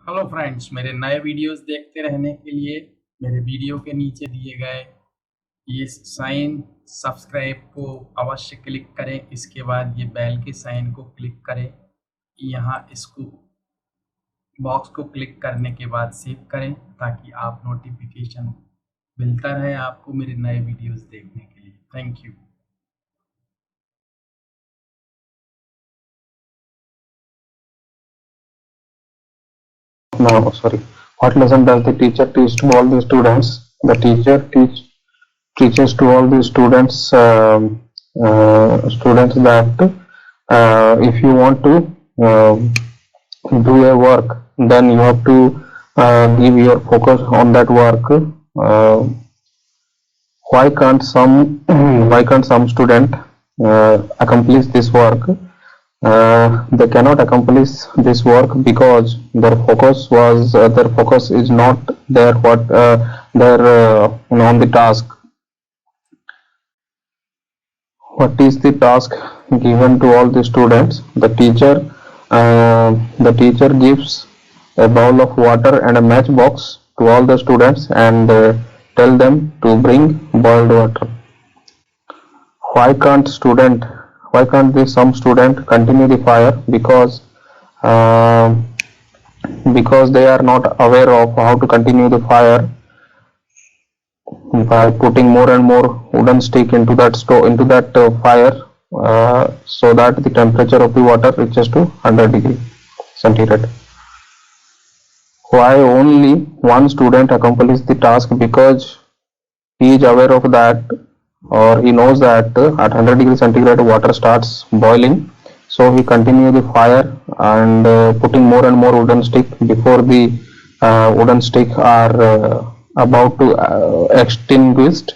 Hello friends, मेरे नए videos देखते रहने के लिए मेरे वीडियो के नीचे दिए गए ये साइन सब्सक्राइब को अवश्य क्लिक करें। इसके बाद ये बेल के साइन को क्लिक करें। यहाँ इसको बॉक्स को क्लिक करने के बाद सेव करें ताकि आप नोटिफिकेशन मिलता रहे आपको मेरे नए वीडियोस देखने के लिए। Thank you. No, sorry. What lesson does the teacher teach to all the students? The teacher teaches to all the students students that if you want to do a work, then you have to give your focus on that work. Why can't some why can't some student accomplish this work? They cannot accomplish this work because their focus is not there on the task. What is the task given to all the students? The teacher gives a bowl of water and a matchbox to all the students and tell them to bring boiled water. Why can't student why can't some student continue the fire? Because they are not aware of how to continue the fire by putting more and more wooden stick into that fire, so that the temperature of the water reaches to 100 degree centigrade. Why only one student accomplishes the task? Because he is aware of that, or he knows that at 100 degree centigrade water starts boiling, so he continue the fire and putting more and more wooden stick before the wooden stick are about to extinguished.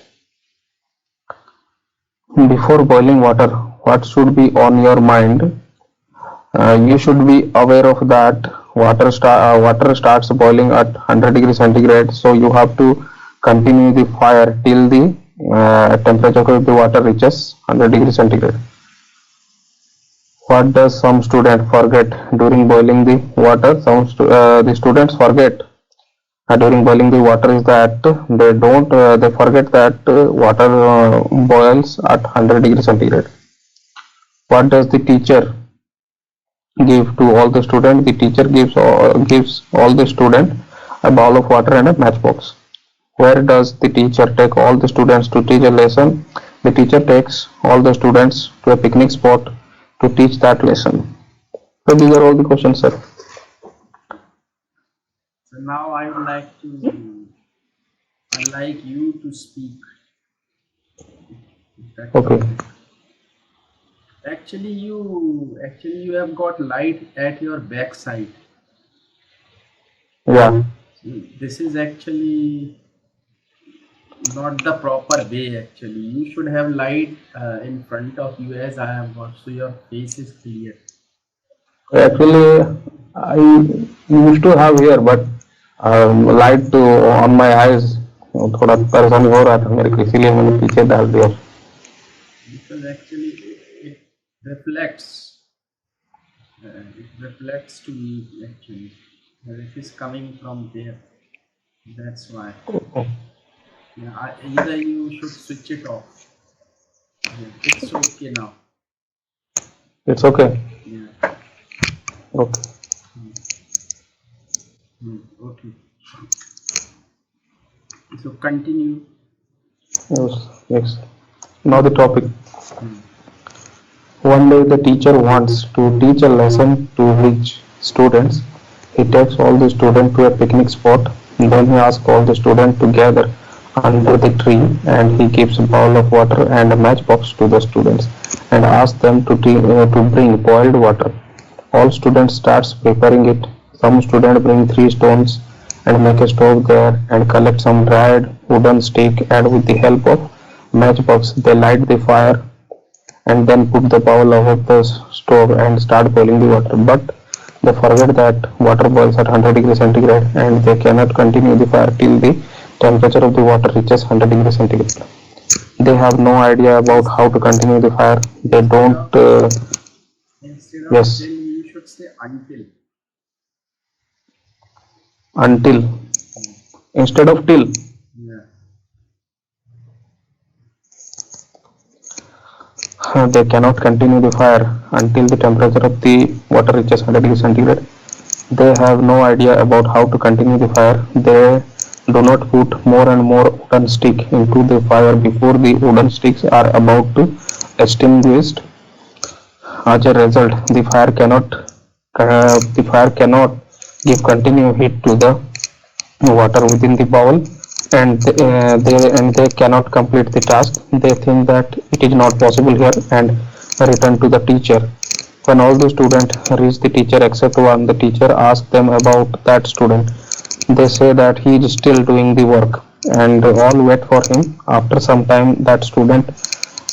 Before boiling water, what should be on your mind? You should be aware of that water starts boiling at 100 degree centigrade, so you have to continue the fire till the temperature of the water reaches 100 degree centigrade. What does some student forget during boiling the water? The students forget during boiling the water is that they forget that water boils at 100 degree centigrade. What does the teacher give to all the students? The teacher gives all the students a bowl of water and a matchbox. Where does the teacher take all the students to teach a lesson? The teacher takes all the students to a picnic spot to teach that lesson. So these are all the questions, sir. So now I'd like you to speak. Okay. Actually you have got light at your back side. Yeah. This is actually not the proper way. Actually you should have light in front of you as I have got, so your face is clear. Actually, I used to have here, but light to on my eyes थोड़ा परेशानी हो रहा था मेरे को, इसीलिए मैंने पीछे डाल दिया. Because actually it reflects to me actually. It is coming from there. That's why. Yeah, either you should switch it off. Yeah, it's okay now. It's okay. Yeah. Okay. Okay. So continue. Yes. Now the topic. One day the teacher wants to teach a lesson to his students. He takes all the students to a picnic spot. Then he asks all the students to gather under the tree, and he gives a bowl of water and a matchbox to the students and asks them to bring boiled water. All students starts preparing it. Some students bring 3 stones and make a stove there and collect some dried wooden stick, and with the help of matchbox they light the fire and then put the bowl over the stove and start boiling the water. But they forget that water boils at 100 degrees centigrade and they cannot continue the fire till the temperature of the water reaches 100 degrees centigrade. They have no idea about how to continue the fire. They don't. Instead of Yes. till, you should say until. until, instead of till. Yeah. They cannot continue the fire until the temperature of the water reaches 100 degrees centigrade. They have no idea about how to continue the fire. They do not put more and more wooden stick into the fire before the wooden sticks are about to extinguish. As a result, the fire cannot give continuous heat to the water within the bowl, and they cannot complete the task. They think that it is not possible here and return to the teacher. When all the students reach the teacher except one, the teacher asks them about that student. They say that he is still doing the work and all wait for him. After some time, that student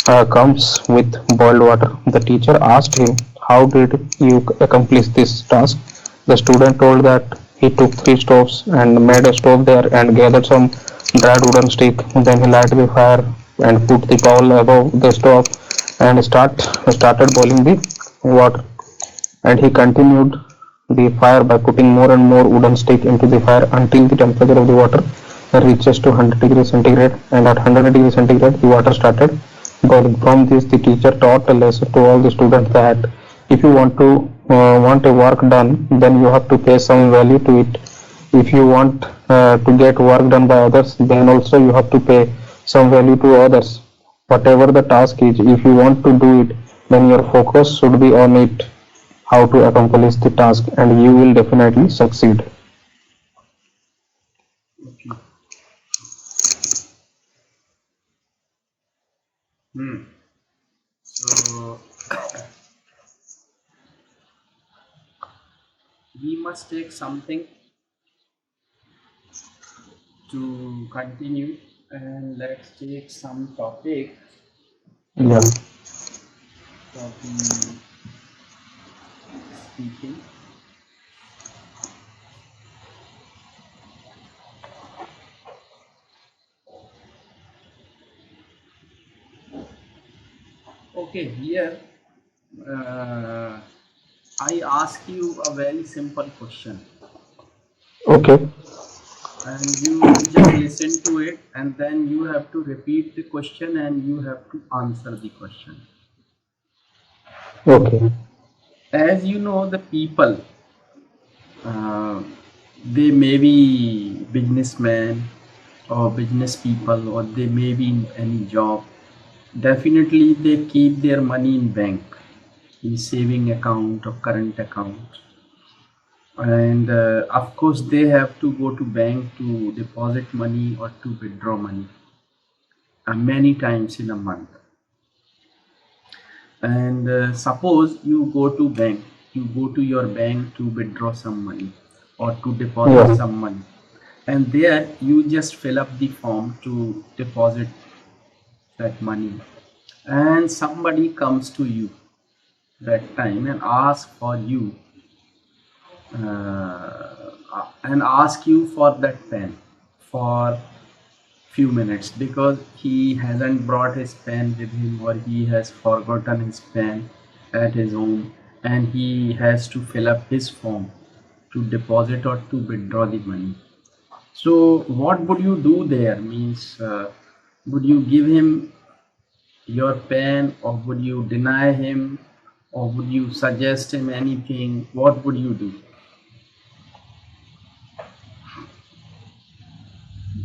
comes with boiled water. The teacher asked him, "How did you accomplish this task?" The student told that he took 3 stoves and made a stove there and gathered some dried wooden stick. Then he lighted the fire and put the bowl above the stove and started boiling the water. And he continued the fire by putting more and more wooden stick into the fire until the temperature of the water reaches to 100 degrees centigrade, and at 100 degrees centigrade the water started boiling. From this, the teacher taught a lesson to all the students that if you want a work done, then you have to pay some value to it. If you want to get work done by others, then also you have to pay some value to others. Whatever the task is, if you want to do it, then your focus should be on it, how to accomplish the task, and you will definitely succeed. Okay. Hmm. So we must take something to continue, and let's take some topic Yeah. for the speaking. Okay, here I ask you a very simple question, Okay. and you just listen to it, and then you have to repeat the question and you have to answer the question. Okay. As you know, the people, uh, they may be businessmen or business people, or they may be in any job. Definitely, they keep their money in bank, in saving account or current account, and of course they have to go to bank to deposit money or to withdraw money many times in a month. And suppose you go to your bank to withdraw some money or to deposit Yeah. some money, and there you just fill up the form to deposit that money, and somebody comes to you that time and asks for you and ask you for that pen for few minutes because he hasn't brought his pen with him, or he has forgotten his pen at his home, and he has to fill up his form to deposit or to withdraw the money. So what would you do there? Means would you give him your pen, or would you deny him, or would you suggest him anything? What would you do?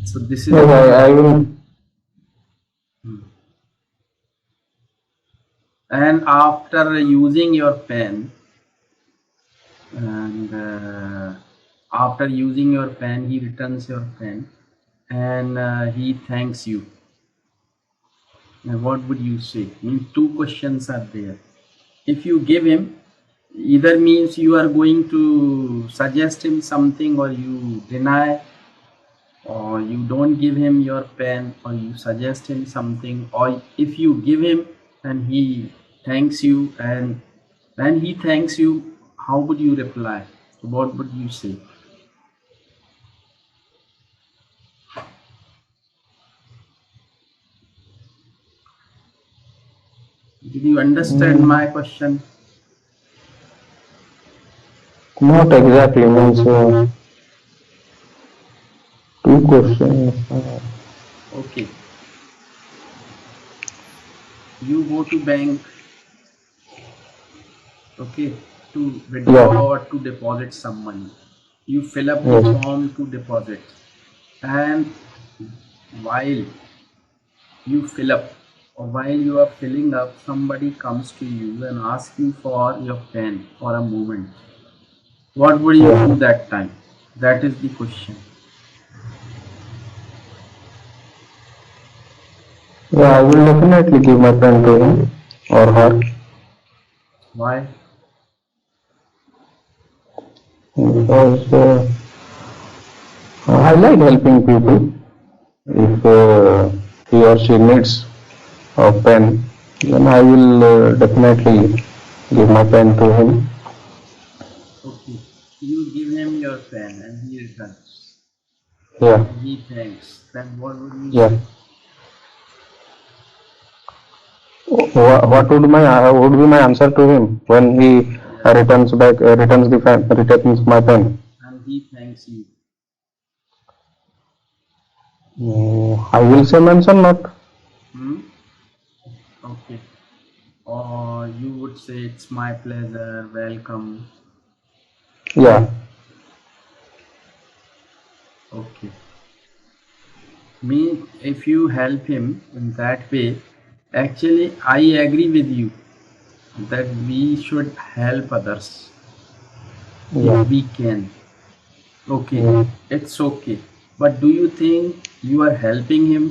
So this is Yes, what. I will. And after using your pen, and after using your pen, he returns your pen, and he thanks you. And what would you say? Means two questions are there. If you give him, either means you are going to suggest him something, or you deny, or you don't give him your pen, or you suggest him something, or if you give him and he thanks you, and when he thanks you, how would you reply? What would you say? Did you understand my Mm, question? not exactly. Means Two questions. Okay. You go to bank, okay, to withdraw Yeah. or to deposit some money. You fill up the Yes. form to deposit, and while you fill up or while you are filling up, somebody comes to you and asks you for your pen for a moment. What would you do Yeah. that time? That is the question. Yeah. I will definitely give my pen to him or her Why? because I like helping people. If he or she needs a pen, then I will definitely give my pen to him. Okay. You give him your pen and he returns Yeah. and he thanks. Then what would you Yeah. say? What would be my answer to him when he Yeah. returns my pen? And he thanks you. I will say mention not. Hmm? Okay. Or you would say it's my pleasure, welcome. Yeah. Okay. Me, if you help him in that way, actually I agree with you that we should help others if Yeah. we can. Okay, Yeah. it's okay. But do you think you are helping him?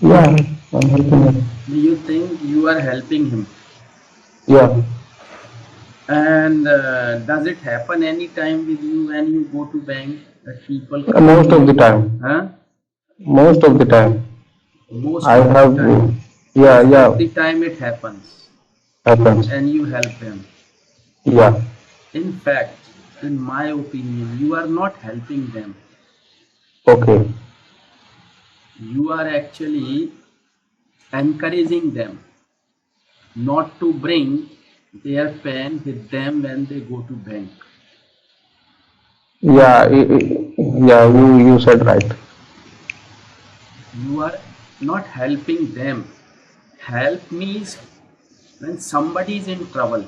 Yeah. I'm helping him. Do you think you are helping him? Yeah. And does it happen anytime with you when you go to bank that people come to Most of the you? time. Huh? Most of the time. Most I of the have. time. Yeah. Most of Yeah. the time it happens Happens. and you help them. Yeah. In fact, in my opinion, you are not helping them. Okay. You are actually encouraging them not to bring their pen with them when they go to bank. Yeah. Yeah. You said right. You are not helping them. Help means when somebody is in trouble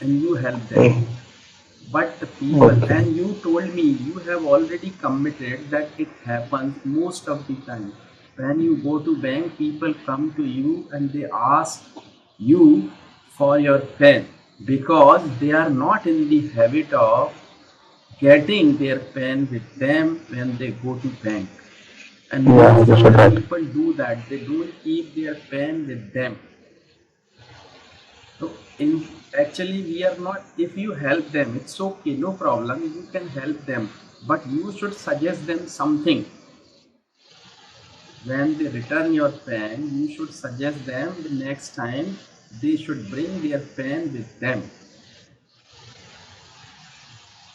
and you help them. Oh, But the people, okay. and you told me you have already committed that it happens most of the time. When you go to bank, people come to you and they ask you for your pen because they are not in the habit of getting their pen with them when they go to bank. And Yeah. most You of said the right. people do that. They don't keep their pen with them. So in actually we are not, if you help them, it's okay, no problem, you can help them, but you should suggest them something. When they return your pen, you should suggest them the next time they should bring their pen with them.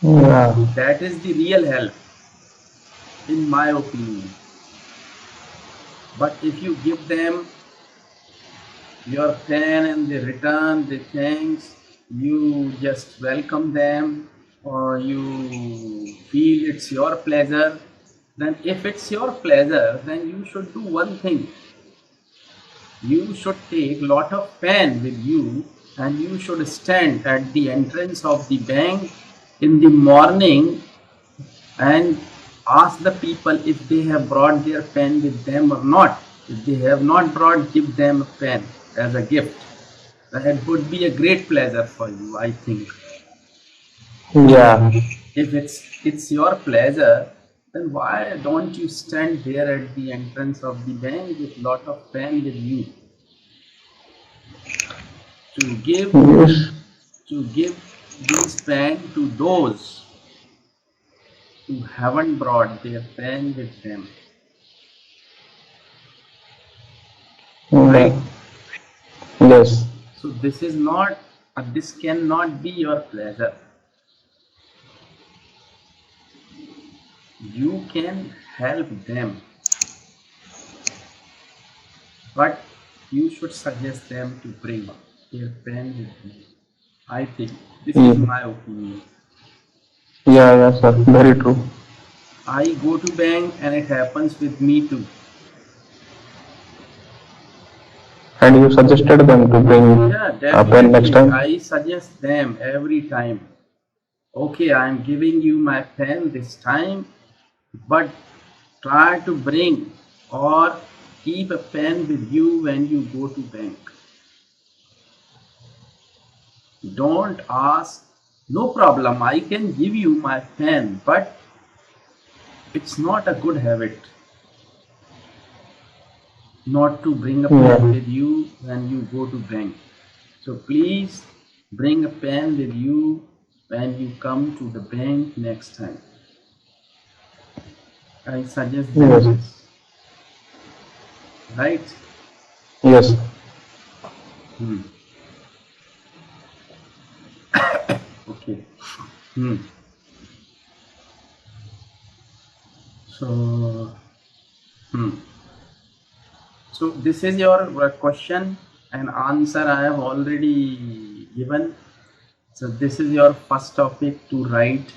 Yeah. That is the real help, in my opinion. But if you give them your pen and they return the thanks, you just welcome them, or you feel it's your pleasure, then if it's your pleasure, then you should do one thing. You should take lot of pen with you and you should stand at the entrance of the bank in the morning and ask the people if they have brought their pen with them or not. If they have not brought, give them a pen as a gift. It would be a great pleasure for you, I think. Yeah. If it's your pleasure, then why don't you stand there at the entrance of the bank with lot of pen with you to give Yes. to give these pen to those who haven't brought their pen with them, Yeah. right? Yes. So this is not, this cannot be your pleasure. You can help them, but you should suggest them to bring their pen with them. I think this is my opinion. Yeah, sir. Very true. I go to bank and it happens with me too. And you suggested them to bring Yeah, a pen next definitely. time? I suggest them every time. Okay, I'm giving you my pen this time, but try to bring or keep a pen with you when you go to bank. Don't ask, no problem, I can give you my pen, but it's not a good habit not to bring a pen with you when you go to bank. So please bring a pen with you when you come to the bank next time. I suggest them this. Right? Yes. Okay. So, so this is your question and answer I have already given. So this is your first topic to write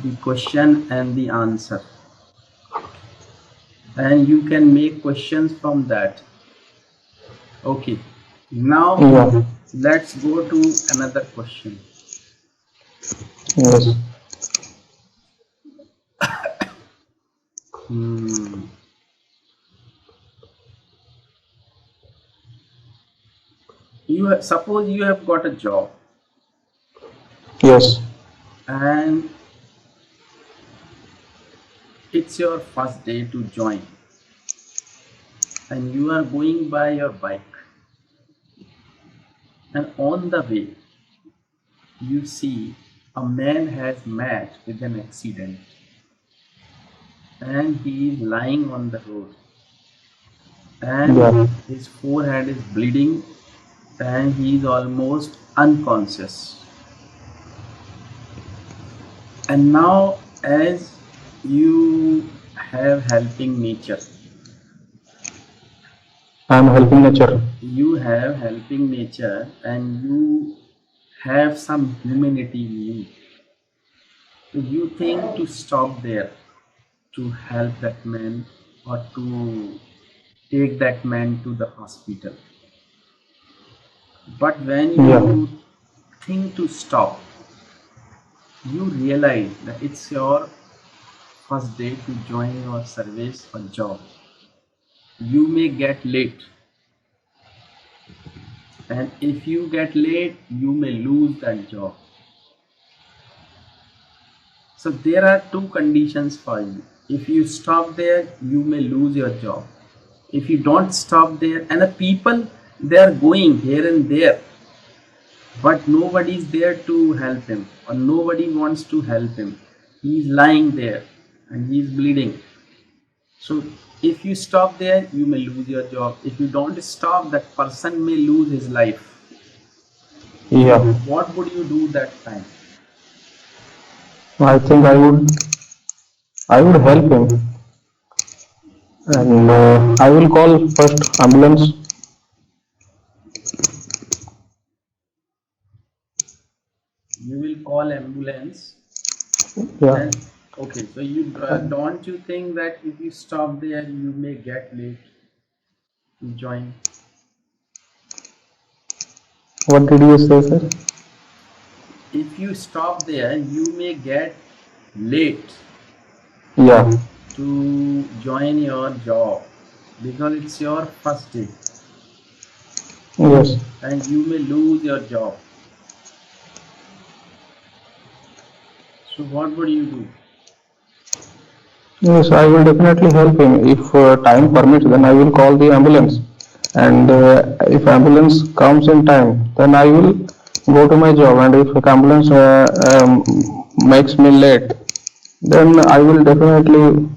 the question and the answer. And you can make questions from that. Okay. Now let's go to another question. Yes. Suppose you have got a job. Yes. And it's your first day to join. And you are going by your bike. And on the way, you see a man has met with an accident. And he is lying on the road. And his forehead is bleeding. And he is almost unconscious. And now, as you have helping nature, I'm helping nature. you have helping nature and you have some humanity in you. So you think to stop there to help that man or to take that man to the hospital. But when you think to stop, you realize that it's your first day to join your service or job. You may get late. And if you get late, you may lose that job. So there are two conditions for you. If you stop there, you may lose your job. If you don't stop there, and the people, they are going here and there, but nobody is there to help him or nobody wants to help him. He is lying there and he is bleeding. So if you stop there, you may lose your job. If you don't stop, that person may lose his life. Yeah. What would you do that time? I think I would help him. And I will call first ambulance. You will call ambulance. Yeah. And, okay, so you don't you think that if you stop there, you may get late to join? What did you say, sir? If you stop there, you may get late. Yeah. To join your job because it's your first day. Yes. And you may lose your job. So what would you do? Yes, I will definitely help him. If time permits, then I will call the ambulance. And if ambulance comes in time, then I will go to my job. And if ambulance makes me late, then I will definitely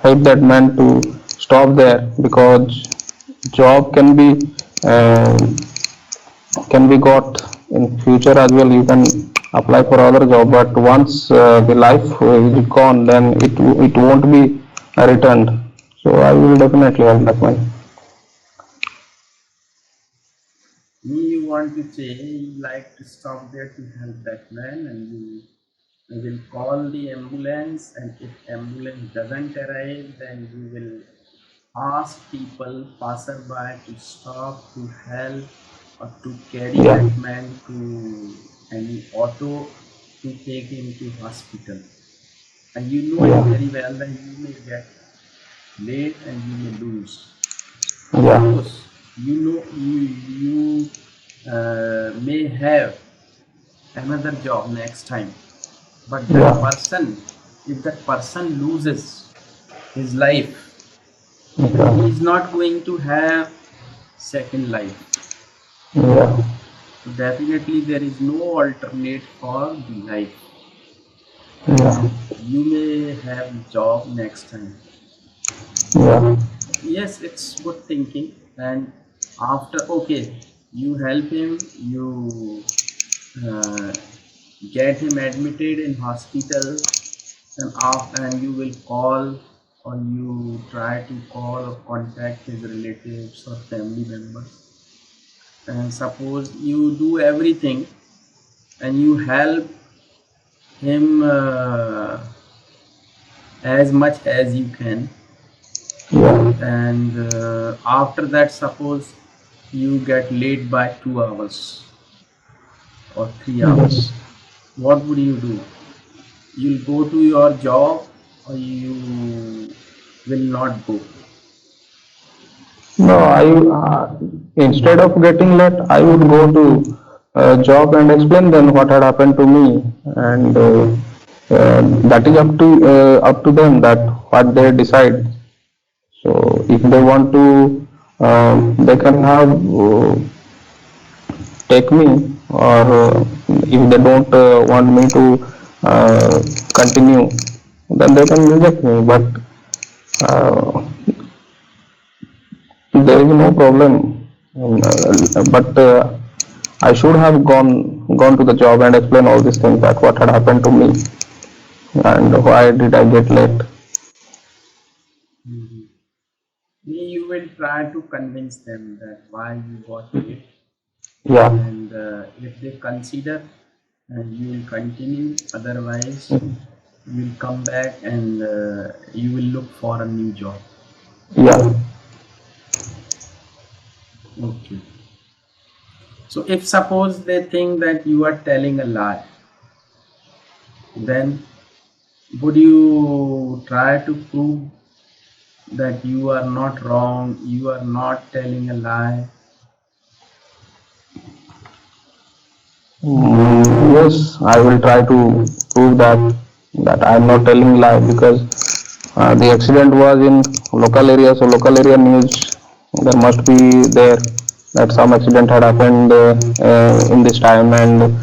help that man to stop there, because job can be got in future as well. You can apply for other job, but once the life is gone, then it won't be returned. So I will definitely help that man. want to say, you like to stop there to help that man, and you will call the ambulance, and if ambulance doesn't arrive, then you will ask people, passerby, to stop, to help, or to carry Yeah. that man to any auto to take him to hospital. And you know it Yeah. very well that you may get late and you may lose. Of Yeah. course, you know you may have another job next time, but that Yeah. person, if that person loses his life, then Yeah. he is not going to have second life. Yeah. So definitely there is no alternate for the life. Yeah. You may have job next time. Yeah. Yes, it's good thinking. And after, okay, you help him, you uh, get him admitted in hospital, and you will call, or you try to call or contact his relatives or family members. And suppose you do everything and you help him as much as you can, Yeah. and after that, suppose you get late by 2 hours or 3 hours, Yes. what would you do? You'll go to your job, or you will not go? No, instead of getting late, I would go to job and explain them what had happened to me, and that is up to them that what they decide. So if they want to, they can have take me, or if they don't want me to continue, then they can reject me. But uh, there is no problem. But I should have gone to the job and explain all these things, that what had happened to me and why did I get late. Mhm. You will try to convince them that why you got late, Yeah. and if they consider, and you will continue, otherwise you will come back, and you will look for a new job. Yeah. Okay. So if suppose they think that you are telling a lie, then would you try to prove that you are not wrong, you are not telling a lie? Yes, I will try to prove that I am not telling lie, because the accident was in local area, so local area news there must be there that some accident had happened in this time, and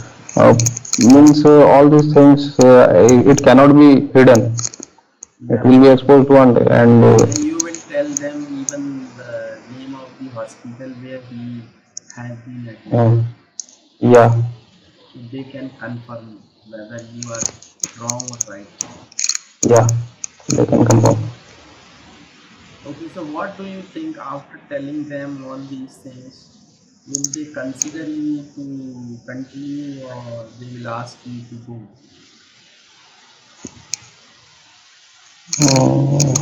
means all these things, it cannot be hidden. It Yeah. will be exposed one day, and And you will tell them even the name of the hospital where he has been admitted, yeah, so they can confirm whether you are wrong or right. yeah, they can confirm. Okay, so what do you think after telling them all these things? Will they consider you to continue, or they will ask you to go? Mm,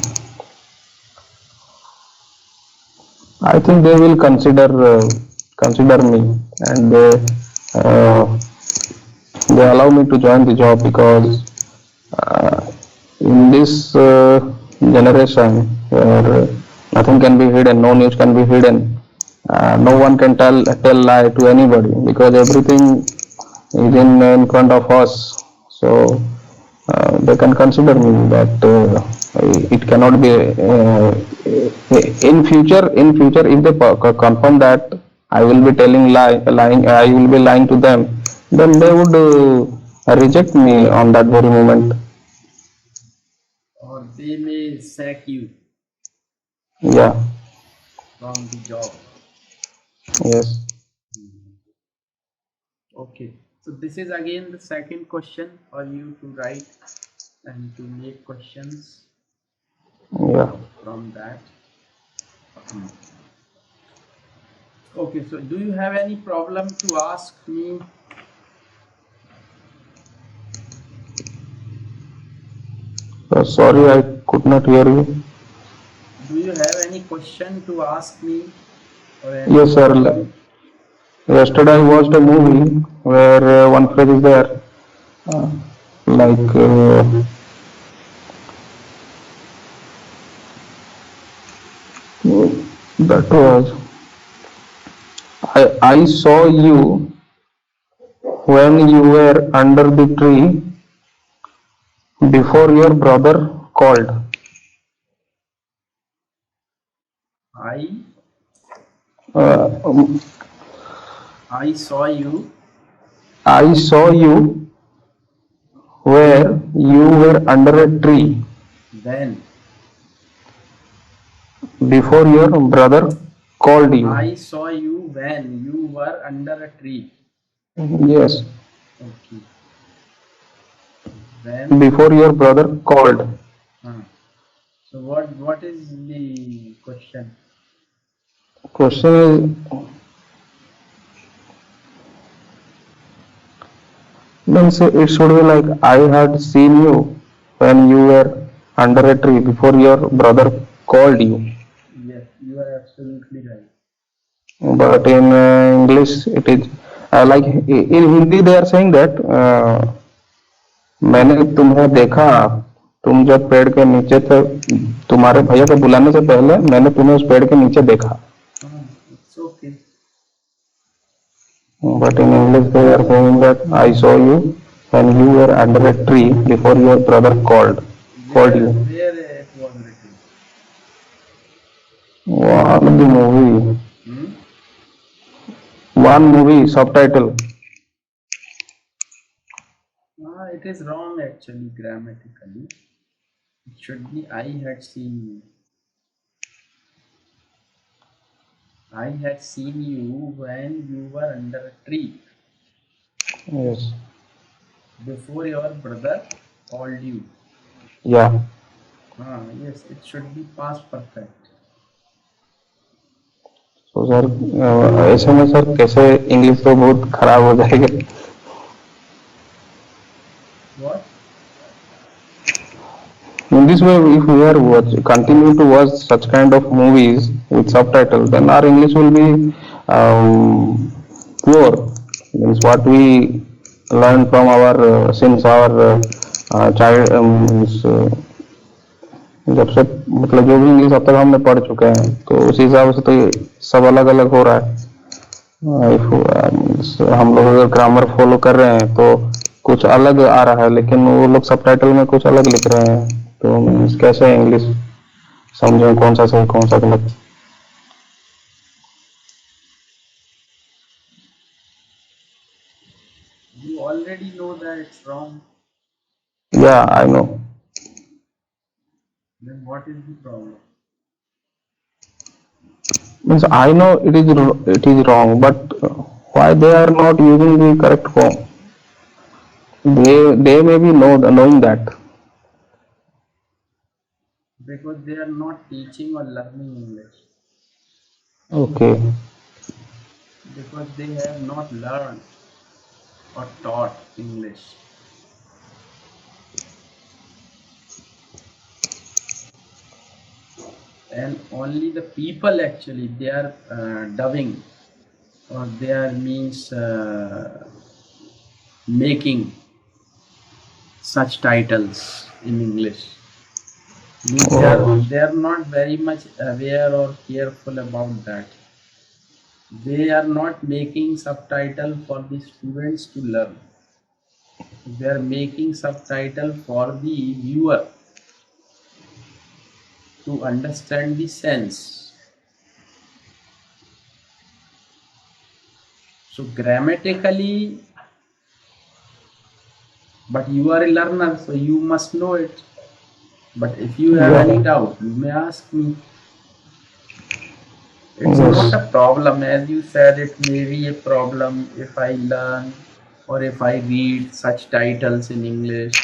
I think they will consider me, and uh, they allow me to join the job, because uh, in this generation where nothing can be hidden, no news can be hidden, no one can tell lie to anybody, because everything is in front of us. So they can consider me that it cannot be in future if they confirm that I will be lying, I will be lying to them, then they would reject me on that very moment. Or they may sack you Yeah. from the job? Yes. Okay, so this is again the second question for you to write and to make questions Yeah. from that. Hmm. Okay, so do you have any problem to ask me? Sorry, I could not hear you. Do you have any question to ask me or any Yes, sir. problem? Yesterday I watched a movie where one phrase is there, uh, like that was I saw you when you were under the tree before your brother called. I Uh, I saw you I saw you where you were under a tree when before your brother called you. I saw you when you were under a tree. Yes, Okay. When before your brother called. so what is the question? Question means it should be like I had seen you when you were under a tree before your brother called you. Yes, you are absolutely right. But in English it is like in Hindi they are saying that मैंने तुम्हें देखा तुम जब पेड़ के नीचे थे तुम्हारे भैया को बुलाने से पहले मैंने तुम्हें उस पेड़ के नीचे देखा. It's okay. But in English they are saying that I saw you when you were under a tree before your brother called you. Where it was written? One movie, Hmm? one movie subtitle. It is wrong actually grammatically. It should be I had seen you. I had seen you when you were under a tree Yes. before your brother called you. Yeah. Yes, it should be past perfect. तो sir ऐसे में sir कैसे English तो बहुत खराब हो जाएगा. What? In this way, if we are continue to watch such kind of movies with subtitles, then our English will be poor. Means what we learn from our since our child means, जब से मतलब जो भी English अब तक हमने पढ़ चुके हैं तो उस हिसाब से तो ये सब अलग अलग हो रहा है. हम लोग अगर ग्रामर फॉलो कर रहे हैं तो कुछ अलग आ रहा है लेकिन वो लोग सबटाइटल में कुछ अलग लिख रहे हैं तो मीन्स कैसे इंग्लिश समझें कौन सा सही कौन सा गलत. You already know that it's wrong. या I know. Then what is the problem? Means I know it is wrong but why they are not using the correct form. They may be knowing that. Because they are not teaching or learning English. Okay. Because they have not learned or taught English. And only the people actually they are dubbing or they are means making such titles in English. Means they are not very much aware or careful about that. They are not making subtitle for the students to learn. They are making subtitle for the viewer to understand the sense. So grammatically, but you are a learner, so you must know it. But if you have any doubt, you may ask me. It's not a problem, as you said, it may be a problem if I learn or if I read such titles in English.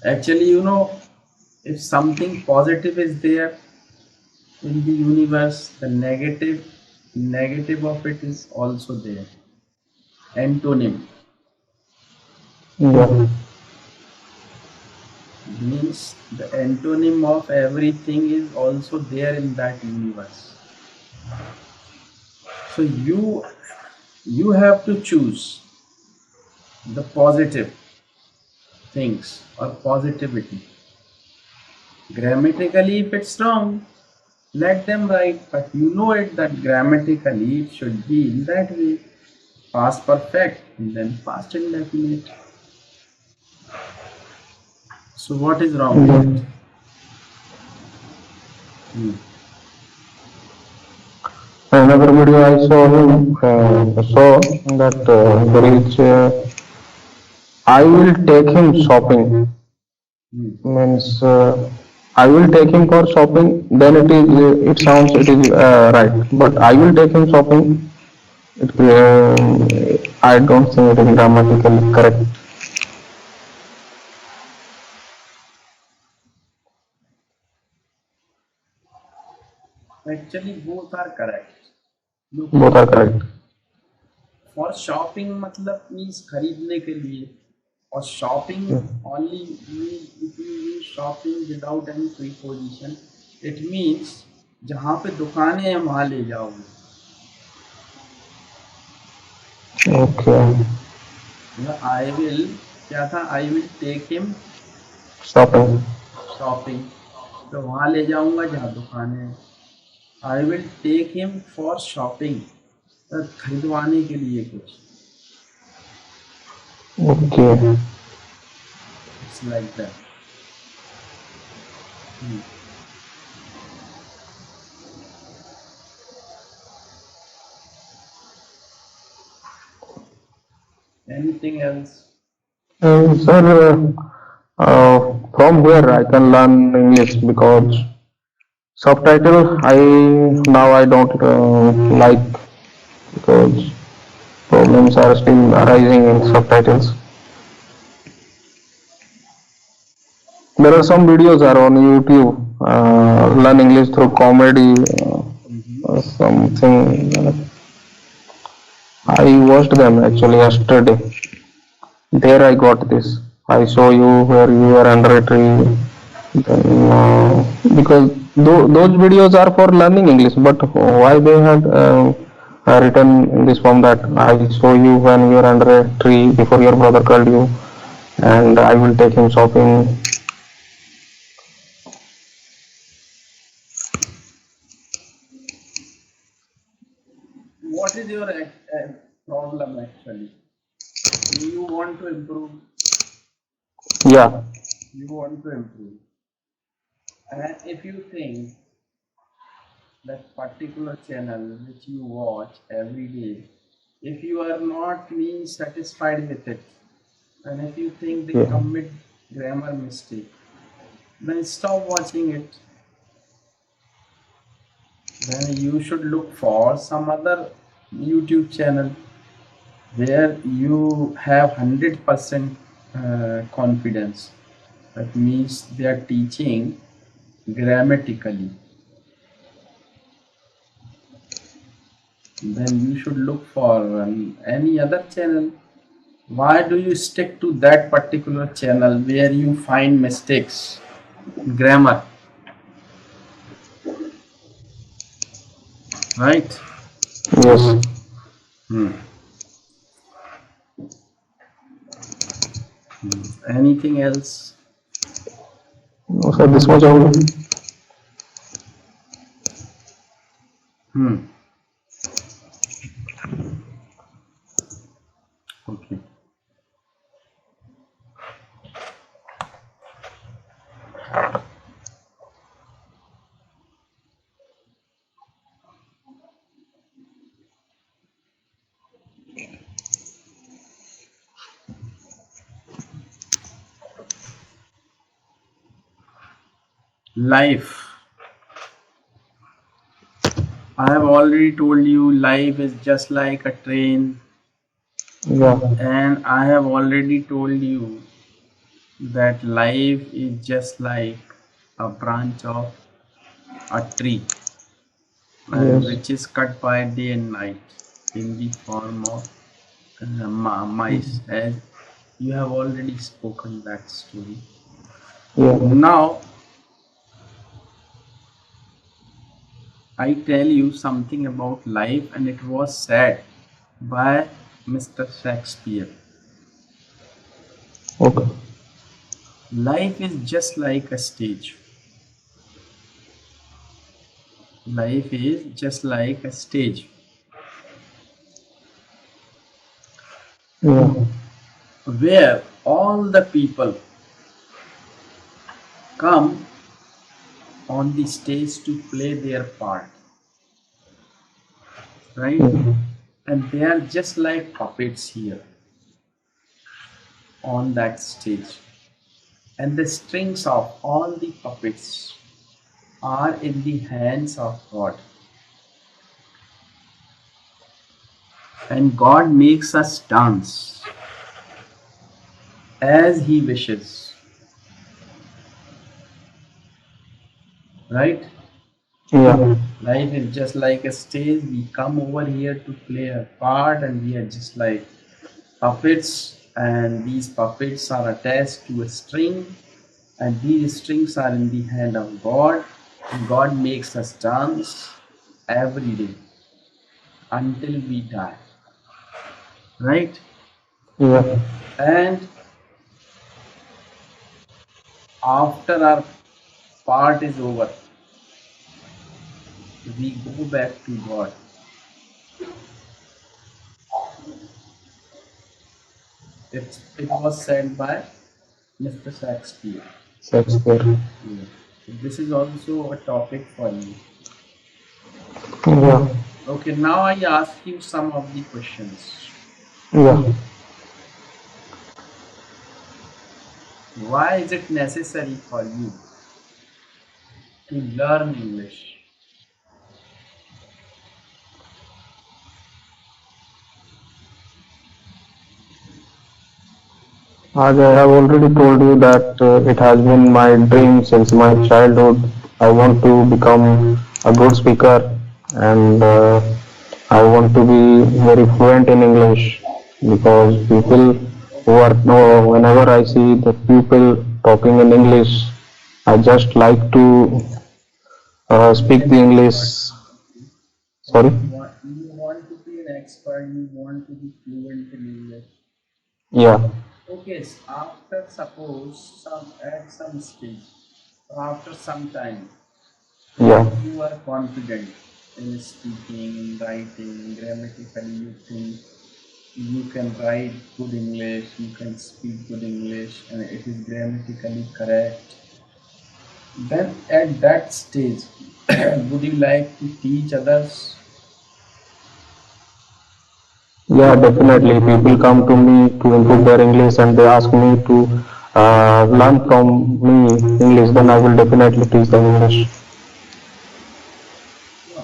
Actually, if something positive is there, In the universe, the negative of it is also there. Antonym Yeah. means the antonym of everything is also there in that universe. So you have to choose the positive things or positivity. Grammatically, if it's wrong, let them write, but you know it that grammatically it should be in that way. Past perfect and then past indefinite. So what is wrong with it? Another video I saw him saw that there is I will take him shopping means I will take him for shopping. Then it sounds it is right, but I will take him shopping. It, I don't think it is grammatically correct. Actually, both are correct. Look, Both are correct. for shopping मतलब means खरीदने के लिए और shopping only means if you use shopping without any preposition it means जहाँ पे दुकानें हैं वहाँ ले जाओगे. Okay. I will क्या था I will take him Shopping. shopping तो वहाँ ले जाऊँगा जहाँ दुकानें हैं. I will take him for shopping खरीदवाने के लिए कुछ. Okay. It's like that. Anything else? Sir, from where I can learn English because subtitle I don't like because problems are still arising in subtitles. There are some videos are on YouTube. Learn English through comedy. Something. I watched them actually yesterday. There I got this. I saw you where you were under a tree. Then, because those videos are for learning English, but why they had written in this form that I saw you when you were under a tree before your brother called you, and I will take him shopping. What is your problem actually? Do you want to improve? Yeah. You want to improve. And if you think that particular channel which you watch every day, if you are not being satisfied with it, and if you think they commit grammar mistake, then stop watching it. Then you should look for some other YouTube channel where you have 100% confidence. That means they are teaching grammatically. Then you should look for any other channel. Why do you stick to that particular channel where you find mistakes in grammar? Right? Yes. Anything else? So this much only. Okay. Life. I have already told you life is just like a train. Yeah. And I have already told you that life is just like a branch of a tree. and Yes. which is cut by day and night in the form of mice, as you have already spoken that story. Yeah. Now I tell you something about life, and it was said by Mr. Shakespeare. Okay. Life is just like a stage. Life is just like a stage Yeah. where all the people come on the stage to play their part, right? Mhm. And they are just like puppets here on that stage. And the strings of all the puppets are in the hands of God. And God makes us dance as He wishes, right? Yeah. Life is just like a stage. We come over here to play a part, and we are just like puppets, and these puppets are attached to a string, and these strings are in the hand of God, and God makes us dance every day until we die, right? Yeah. And after our part is over, we go back to God. It was said by Mr. Shakespeare. Shakespeare. Yeah. This is also a topic for you. Yeah. Okay, now I ask you some of the questions. Yeah. Why is it necessary for you to learn English? As I have already told you that it has been my dream since my childhood. I want to become a good speaker, and I want to be very fluent in English, because people who are no, whenever I see the people talking in English, I just like to Be speak an the English. expert. Sorry. You want to be an expert, you want to be fluent in English. Yeah. Okay, so after suppose some at some stage, after some time, Yeah. when you are confident in speaking, writing, grammatically, you think you can write good English, you can speak good English, and it is grammatically correct. Then at that stage, would you like to teach others? Yeah, definitely. People come to me to improve their English, and they ask me to learn from me English. Then I will definitely teach them English. No,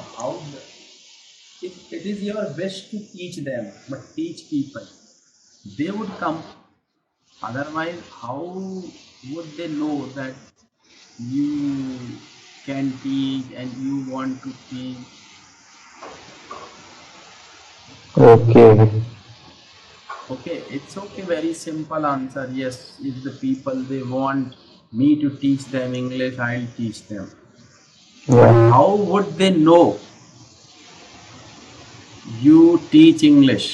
if it is your wish to teach them, but teach people, they would come. Otherwise, how would they know that you can teach and you want to teach? Okay. Okay, it's okay. Very simple answer. Yes, if the people they want me to teach them English, I'll teach them. But Yeah. how would they know you teach English?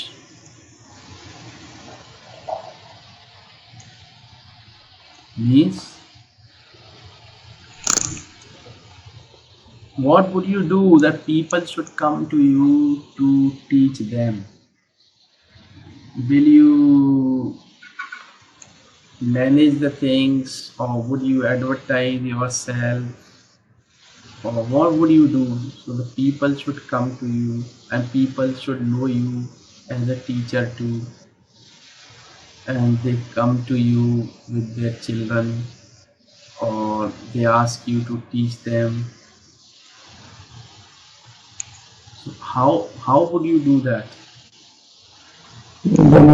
Means, what would you do that people should come to you to teach them? Will you manage the things, or would you advertise yourself, or what would you do so the people should come to you and people should know you as a teacher too, and they come to you with their children, or they ask you to teach them? So how would you do that? Then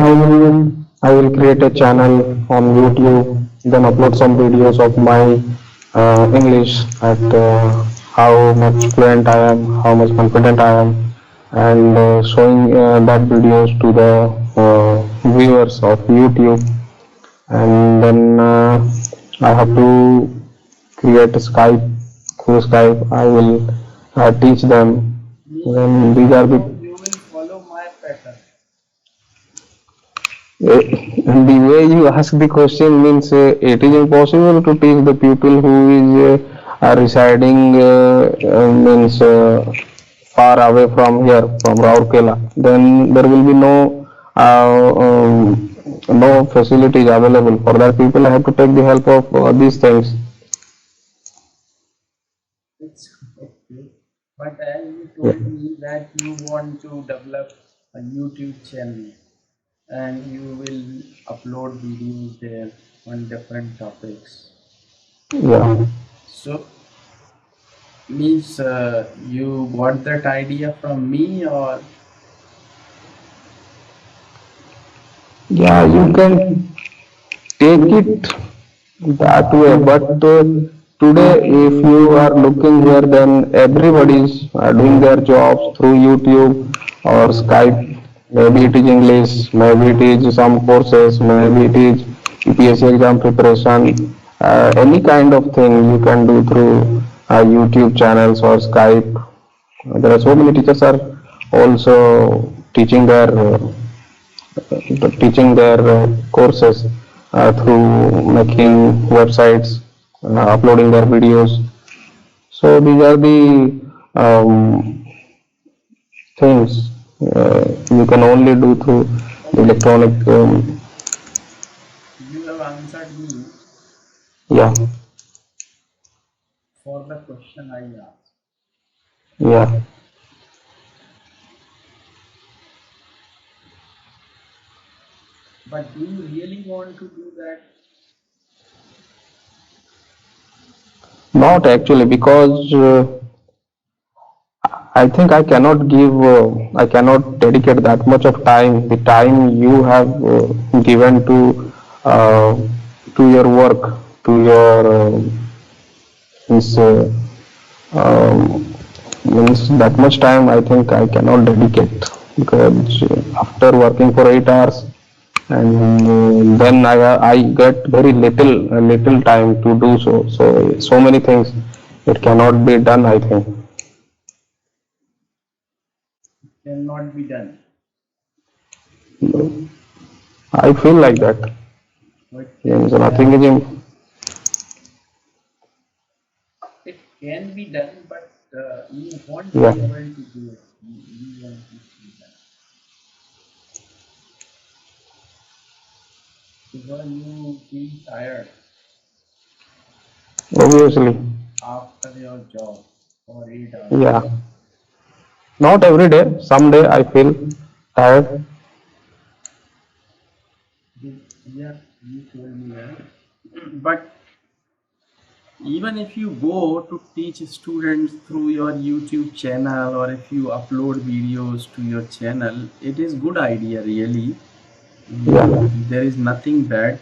I will create a channel on YouTube. Then upload some videos of my English at how much fluent I am, how much confident I am, and showing that videos to the viewers of YouTube. And then I have to create a Skype. Through Skype, I will teach them. Means Then these are the you will follow my pattern. the way you ask the question means it is impossible to teach the people who is residing means far away from here, from Raurkela. Then there will be no facilities available for that. People have to take the help of these things. It's okay. But as you Yeah. told me that you want to develop a YouTube channel and you will upload videos there on different topics. Yeah. So means you got that idea from me, or Yeah, you can take it that way, but today, if you are looking here, then everybody is doing their jobs through YouTube or Skype. Maybe it is English, maybe it is some courses, maybe it is UPSC exam preparation. Any kind of thing you can do through YouTube channels or Skype. There are so many teachers are also teaching their courses through making websites, uploading their videos. So these are the things you can only do through the electronic. you have answered me Yeah, for the question I asked. yeah. But do you really want to do that? Not actually, because I think I cannot dedicate that much of time, the time you have given uh, to your work, to your means, um, means that much time I think I cannot dedicate because after working for 8 hours and then I get very little time to do so. So many things it cannot be done. I think. Cannot be done. I feel like that. It can Means be nothing done. is im- It can be done, but you won't yeah. be able to do it. You won't be able to do that because you feel tired Obviously. after your job for 8 hours. Yeah. Not every day. Some day I feel tired. Yeah, you told me that. But even if you go to teach students through your YouTube channel, or if you upload videos to your channel, it is good idea really. Yeah. There is nothing bad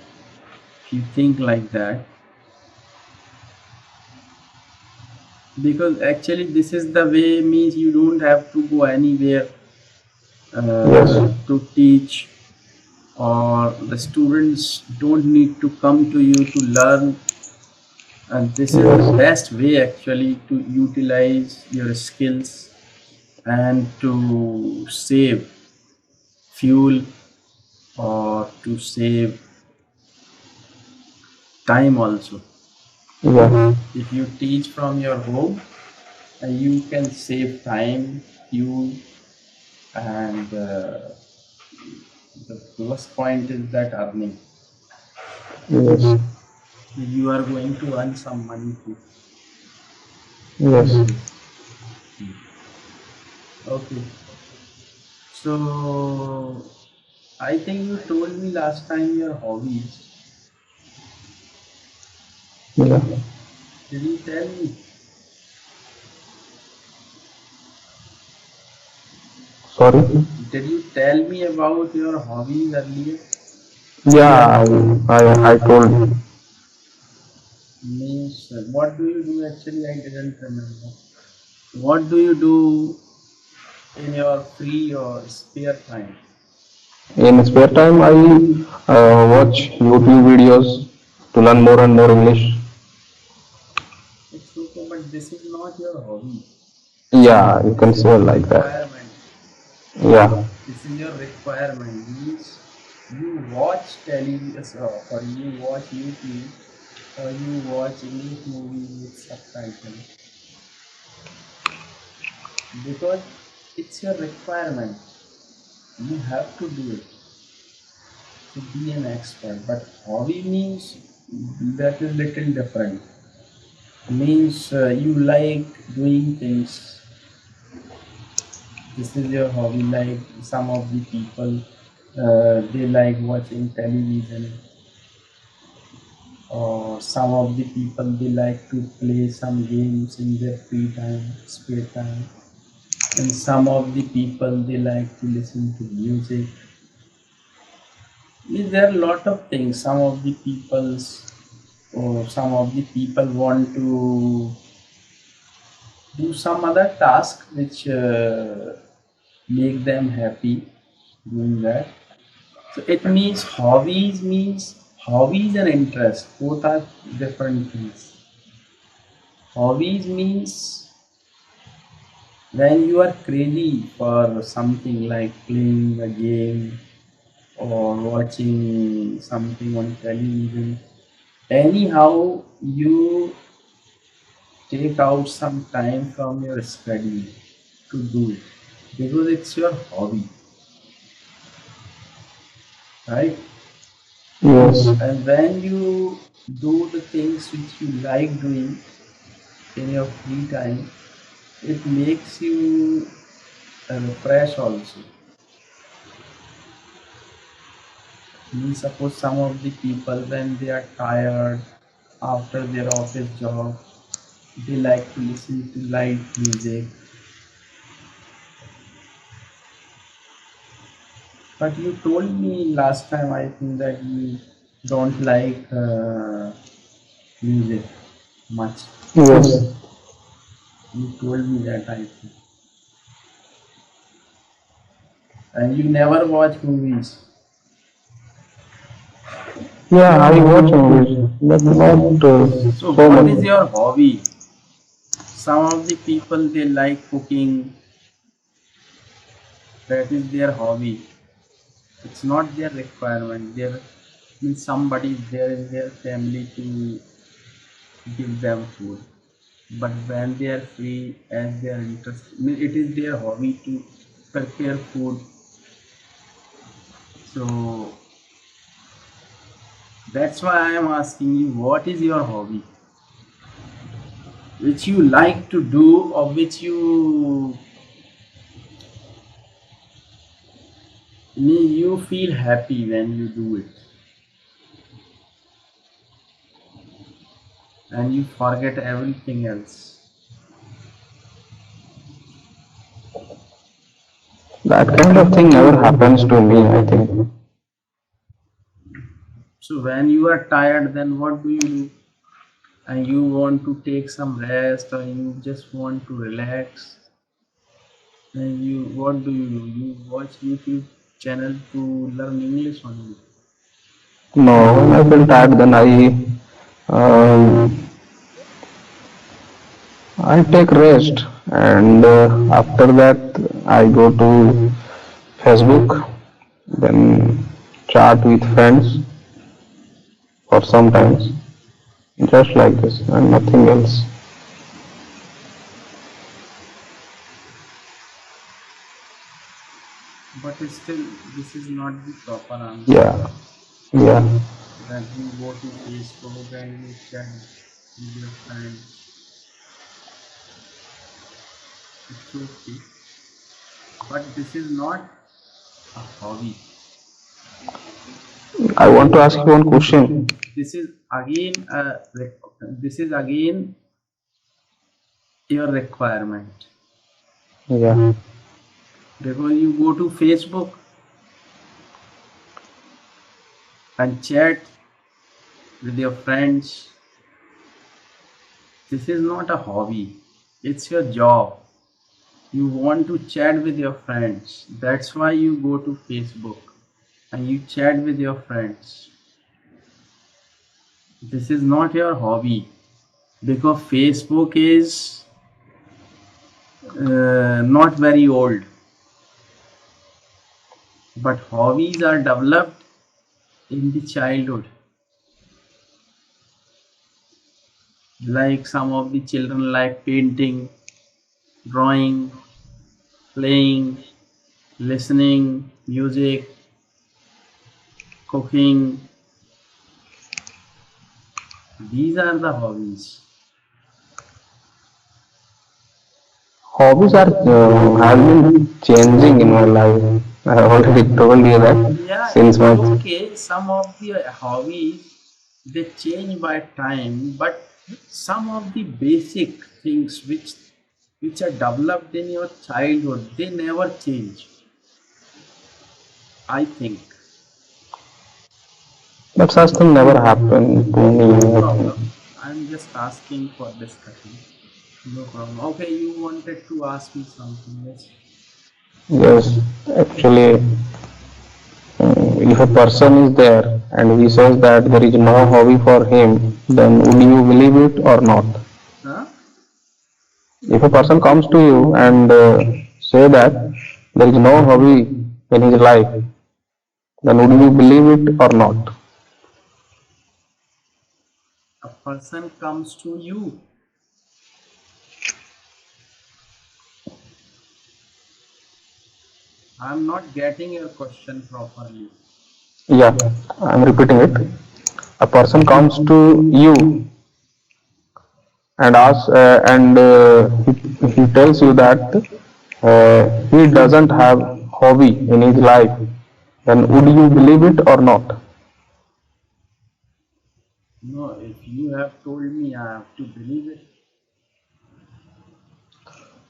if you think like that, because actually this is the way, means you don't have to go anywhere Yes. to teach, or the students don't need to come to you to learn, and this is the Yes. best way actually to utilize your skills and to save fuel or to save time also. Yeah. If you teach from your home, you can save time, fuel, and the plus point is that earning. Yes. You are going to earn some money too Yes. with this. Okay. So I think you told me last time your hobbies. Yeah. Did you tell me? Sorry. Did you tell me about your hobbies earlier? Yeah. I told you. Means what do you do actually? I didn't remember. What do you do in your free or spare time? In spare time, I watch YouTube videos to learn more and more English. It's okay, but this is not your hobby. Yeah, you This can is say your like that. requirement. Yeah, This is your requirement. Means you watch television, or you watch YouTube, or you watch English movies with subtitle because it's your requirement. You have to do it to be an expert. But hobby means that is little different. Means you like doing things. This is your hobby. Like some of the people, they like watching television, or some of the people they like to play some games in their free time, spare time, and some of the people they like to listen to music. There are a lot of things. Some of the people's, or some of the people want to do some other task which make them happy doing that. So it means hobbies and interest both are different things. Hobbies means when you are crazy for something like playing a game or watching something on television, anyhow you take out some time from your study to do it because it's your hobby, right? yes, And when you do the things which you like doing in your free time, it makes you refresh also. Means suppose some of the people when they are tired after their office job, they like to listen to light music. But you told me last time, I think, that you don't like music much. yes. You told me that, I think. And you never watch movies. Yeah, I watch movies, but not So so what is much. your hobby? Some of the people they like cooking, that is their hobby. It's not their requirement. There means somebody is there in their family to give them food. But when they are free and they are interested, it is their hobby to prepare food. So that's why I am asking you, what is your hobby, which you like to do, or which you feel happy when you do it, and you forget everything else. That kind of thing never happens to me, I think. So when you are tired, then what do you do? And you want to take some rest, or you just want to relax, and you what do? You watch YouTube channel to learn English only. No, when I feel tired, then I take rest, and after that I go to Facebook, then chat with friends for some times, just like this, and nothing else. But still, this is not the proper answer. Yeah, yeah. That you go to Facebook and you chat with your friends, it's okay. But this is not a hobby. I want to ask you one question. This is again this is again your requirement, Yeah, because you go to Facebook and chat with your friends. This is not a hobby. It's your job. You want to chat with your friends. That's why you go to Facebook and you chat with your friends. This is not your hobby, because Facebook is not very old, but hobbies are developed in the childhood. Like some of the children like painting, drawing, playing, listening music, cooking. These are the hobbies. Hobbies are have been changing in my life. I already told you that Yeah, since it's my okay. Some of the hobbies they change by time, but some of the basic things which are developed in your childhood, they never change, I think. but such thing never happened to Okay, me. no I think. problem. I'm just asking for discussion. No problem. Okay, you wanted to ask me something. Yes. Yes, actually, if a person is there and he says that there is no hobby for him, then would you believe it or not? Huh? If a person comes to you and say that there is no hobby in his life, then would you believe it or not? A person comes to you. I'm not getting your question properly. Yeah, I'm repeating it. A person comes to you and asks, he tells you that he doesn't have hobby in his life, then would you believe it or not? No, if you have told me, I have to believe it.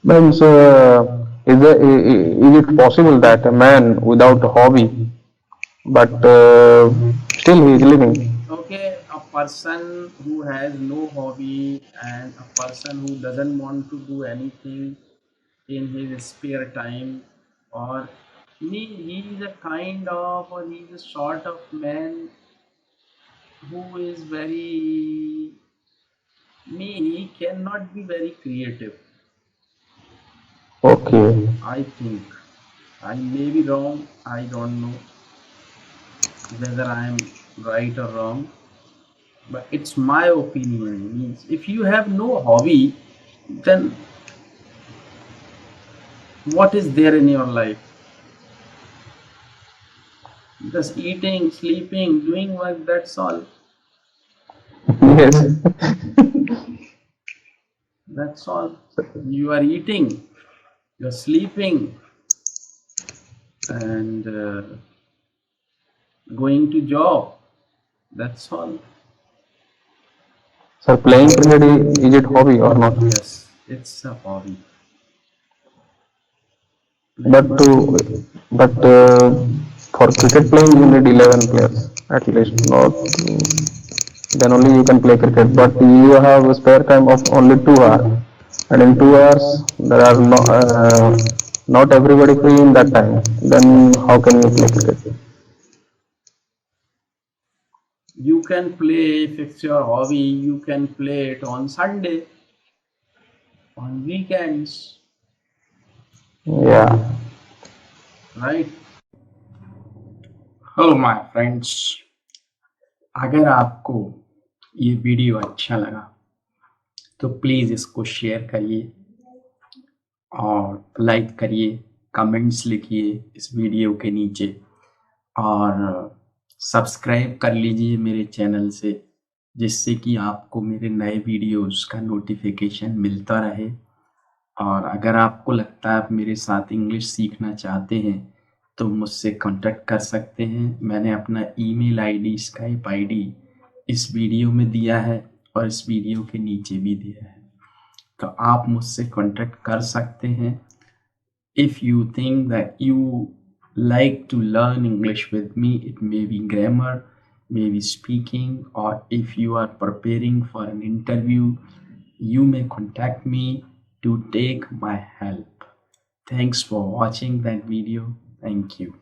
Means, is it possible that a man without a hobby, but still he is living? Okay, a person who has no hobby and a person who doesn't want to do anything in his spare time, or he is a kind of, or he is a sort of man who is very, he cannot be very creative. Okay, I think I may be wrong. I don't know whether I am right or wrong, but it's my opinion. Means if you have no hobby, then what is there in your life? Just eating, sleeping, doing work, that's all. yes, That's all. You are eating, you're sleeping, and going to job. That's all. sir, playing cricket is it hobby or not? Yes, it's a hobby. But Playing. to but for cricket playing you need 11 players at least. Not then only you can play cricket. But you have a spare time of only 2 hours, and in 2 hours there are not everybody free in that time. Then how can you play cricket? You can play, if it's your hobby, you can play it on Sunday, on weekends, Yeah. right? Hello my friends, अगर आपको ये video अच्छा लगा तो please इसको share करिए और like करिए, कमेंट्स लिखिए इस वीडियो के नीचे, और सब्सक्राइब कर लीजिए मेरे चैनल से, जिससे कि आपको मेरे नए वीडियोस का नोटिफिकेशन मिलता रहे। और अगर आपको लगता है आप मेरे साथ इंग्लिश सीखना चाहते हैं तो मुझसे कांटेक्ट कर सकते हैं। मैंने अपना ईमेल आईडी, स्काइप आईडी इस वीडियो में दिया है और इस वीडियो के नीचे भी दिया है, तो आप मुझसे कांटेक्ट कर सकते हैं। If you think that you like to learn English with me, it may be grammar, maybe speaking, or if you are preparing for an interview, you may contact me to take my help. Thanks for watching that video. Thank you.